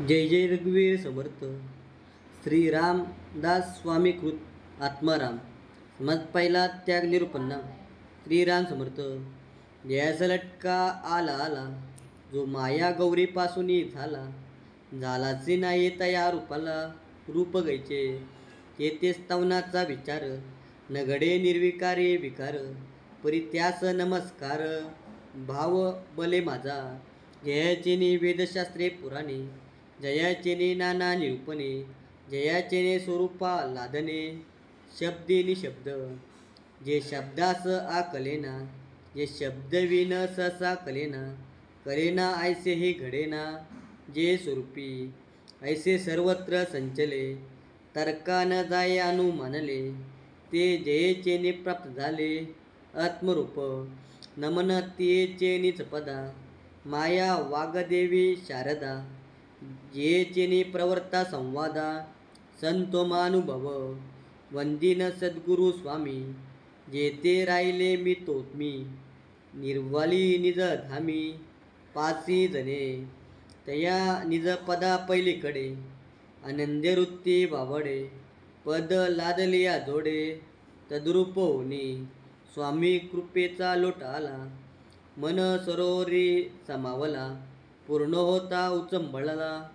जय जय रघुवीर समर्थ. श्रीरामदास स्वामी कृत आत्माराम. मत पहिला त्याग निरूपन्ना. श्रीराम समर्थ. जयाचा लटका आला आला, जो माया गौरीपासून झाला. झालाचे नाही तया रूपाला, रूप गैचे येते स्तवनाचा विचार. नगडे निर्विकारी विकार, परित्यास नमस्कार. भाव बले माझा, जयाचेनी वेदशास्त्रे पुराणे. जयाचेने नाना निरूपणे, जयाचेने स्वरूपा लादणे. शब्दे निशब्द, जे शब्दास आकलेना. जे शब्दविन सहसा कलेना. कलेना ऐसे हे घडेना, जे स्वरूपी ऐसे सर्वत्र संचले. तर्का न जाय अनुमानले, ते जयेचेने प्राप्त झाले. आत्मरूप नमन तियेचे निजपदा, माया वागदेवी शारदा. जेचेने प्रवर्ता संवादा, संतोमानुभव. वंदिन सद्गुरु स्वामी, जेते राहिले मी तोच मी. निर्वाली निज धामी, पासी जने तया निज पदा पहिलीकडे. आनंदे वृत्ती वावडे, पद लादलिया जोडे. तद्रूप होनी स्वामी कृपेचा लोट आला. मन सरोवरी समावला, पूर्ण होता उचंबळला.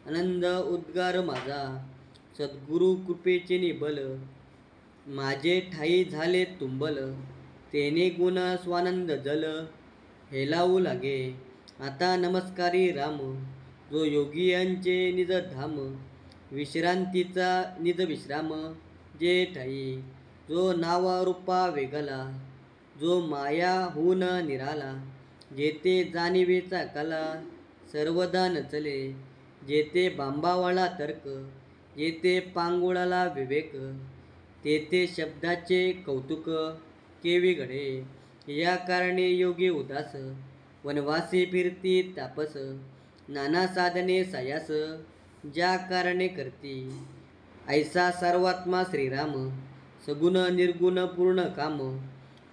आनंद उद्गार माझा, सद्गुरु कृपेचे निबल. माझे ठाई झाले तुंबल, तेने गुण स्वानंद जल. हेलावू लागे आता नमस्कारी राम, जो योगियांचे निज धाम. विश्रांतीचा निज विश्राम, जे ठाई जो नावा रूपा वेगला. जो माया होऊन निराला, जेते जाणिवेचा कला. सर्वदा नचले, जेते बांबावाळा तर्क. जेते पांगुळाला विवेक, तेथे शब्दाचे कौतुक. केवी घडे या कारणे योगी उदास, वनवासी फिरती तापस. नाना साधने सायास, ज्या कारणे करती ऐसा सर्वात्मा श्रीराम. सगुण निर्गुण पूर्ण काम,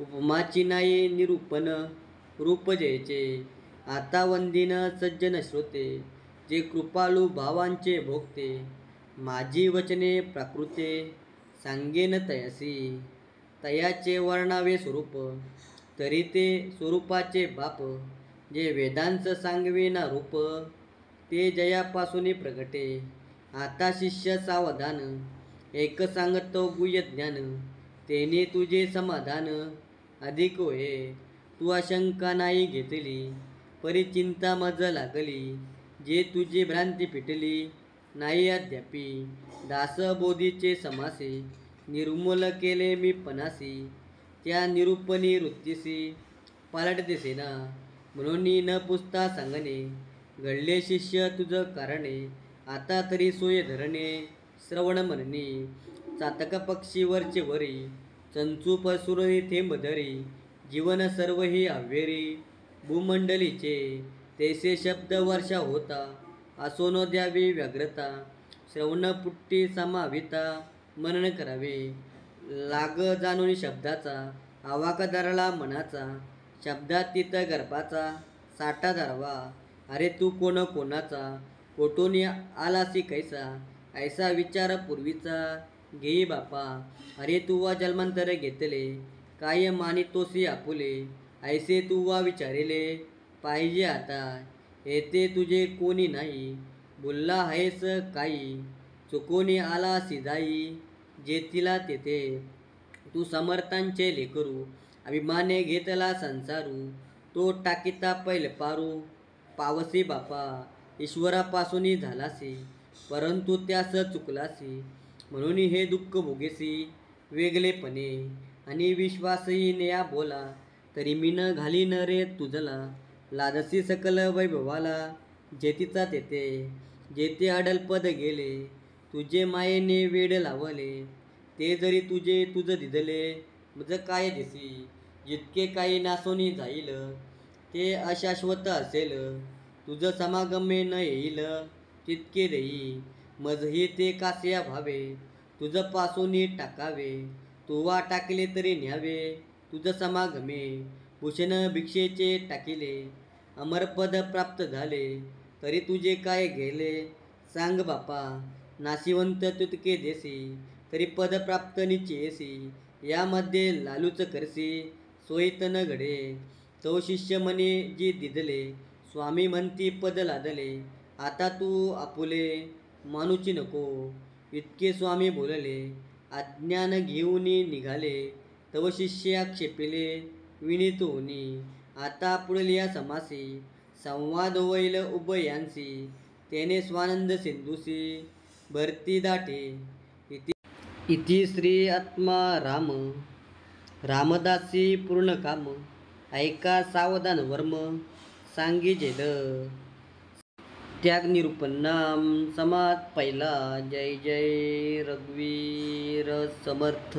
उपमाची नाही निरूपण. रूप जयचे आता वंदिन सज्जन श्रोते, जे कृपाळू भावांचे भोगते. माझी वचने प्राकृते, सांगेन तयासी. तयाचे वर्णावे स्वरूप, तरी ते स्वरूपाचे बाप. जे वेदांच सांगवेना रूप, ते जयापासून प्रगटे. आता शिष्य सावधान, एक सांगतो गुह्य ज्ञान. तेने तुझे समाधान अधिक होय, तू आशंका नाही घेतली. परिचिंता मज लागली, जे तुझी भ्रांती पिटली. नाही अद्यापी दास बोधीचे समासे, निर्मूल केले मी पणासी. त्या निरूपणी वृत्तीसी पालट दिसेना, म्हणून न पुसता सांगणे. घडले शिष्य तुझ कारणे, आता तरी सोय धरणे. श्रवण म्हणणी चातक पक्षी वरचे वरी, चंचू पसुरणी थेंब धरी. जीवन सर्व ही आव्हेरी, भूमंडलीचे तैसे शब्द वर्षा होता. असो न द्यावी व्यग्रता, श्रवण पुट्टी समाविता. मनन करावे लाग जाणून शब्दाचा, आवाक धरला मनाचा. शब्दातीत गर्भाचा साठा धरावा, अरे तू कोण कोणाचा. कोठून आलासी कैसा, ऐसा विचार पूर्वीचा. घेई बापा, अरे तू वा जन्मांतर घेतले. काय मानितोसी आपुले, ऐसे तू वा विचारिले. पाहिजे आता येथे तुझे कोणी नाही, बोलला आहेस काही. चुकोनी आला सिजाई, जेथिला तेथे. तू समर्थांचे लेकरू, अभिमाने घेतला संसारू. तो टाकीता पैल पारू, पावसी बापा ईश्वरापासून झालासी. परंतु त्यास चुकलासी, म्हणून हे दुःख भोगेसी. वेगळेपणे आणि विश्वासही नया बोला, तरी मी न घालीन रे तुझला. लादसी सकल वैभवाला, जेतीचा तेथे. जेथे अडलपद गेले, तुझे मायेने वेड लावले. ते जरी तुझे तुझ दिदले, मज काय दिसी. जितके काही नासोनी जाईल, ते अशाश्वत असेल. तुझ समागमे न येईल, तितके देई मजही ते कासया भावे. तुझ पासून टाकावे, तुवा टाकले तरी न्यावे. तुझ समागमे भूषण भिक्षेचे टाकिले, अमरपद प्राप्त झाले. तरी तुझे काय गेले सांग बापा. नाशिवंत तुतके देसी तरी पद प्राप्त निश्चयसी. यामध्ये लालूच करसी सोयीत न घडे. तो शिष्य म्हणे जी दिदले स्वामी म्हणती पद लादले. आता तू आपुले मानूची नको. इतके स्वामी बोलले अज्ञान घेऊन निघाले. तव शिष्य आक्षेपिले विनीत होनी. आता पुढील या समासी संवाद होईल उभयांसी. तेने स्वानंद सिंधूसी भरती दाटे. इति श्री आत्मा राम रामदासी पूर्ण काम. ऐका सावधान वर्म सांगिजेल. त्याग निरूपणाम समाज पहिला. जय जय रघुवीर समर्थ.